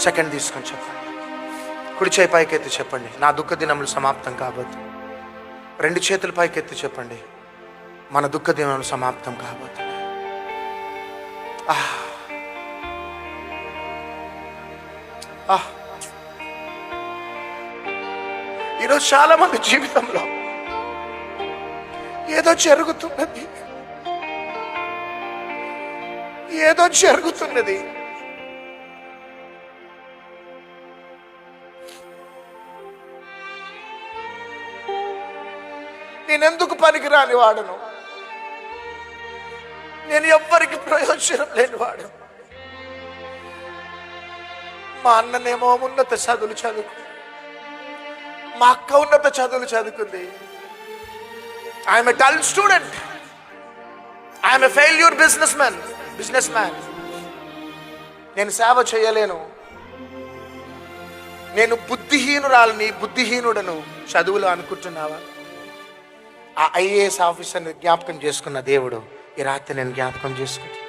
Second తీసుకొని చెప్పండి. కుడి చేయి పైకెత్తి చెప్పండి, నా దుఃఖ దినములు సమాప్తం కాబోతు. రెండు చేతులు పైకెత్తి చెప్పండి, మన దుఃఖ దినములు సమాప్తం కాబోతున్నాయి. ఈరోజు చాలా మంది జీవితంలో ఏదో జరుగుతున్నది, ఏదో జరుగుతున్నది. నేనెందుకు పనికిరాని వాడను, నేను ఎవ్వరికి ప్రయోజనం లేని వాడు. మా అన్ననేమో ఉన్నత చదువులు చదువుకు, మా అక్క ఉన్నత చదువులు చదువుకుంది. I'm a dull student, I'm a failure business man. నేను సేవ చేయలేను, నేను బుద్ధిహీనుడను చదువులు అనుకుంటున్నావా? ఆ ఐఏఎస్ ఆఫీసర్ని జ్ఞాపకం చేసుకున్న దేవుడు ఈ రాత్రి నేను జ్ఞాపకం చేసుకుంటున్నాను.